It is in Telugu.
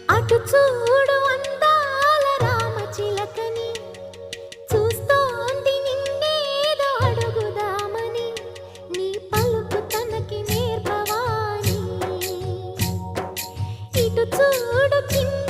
అటు చూడు అందాల రామచిలకని, చూస్తోంది నిన్నేదో అడుగుదామని, నీ పలుకు తనకి నేర్పవాని. ఇటు చూడు చిన్న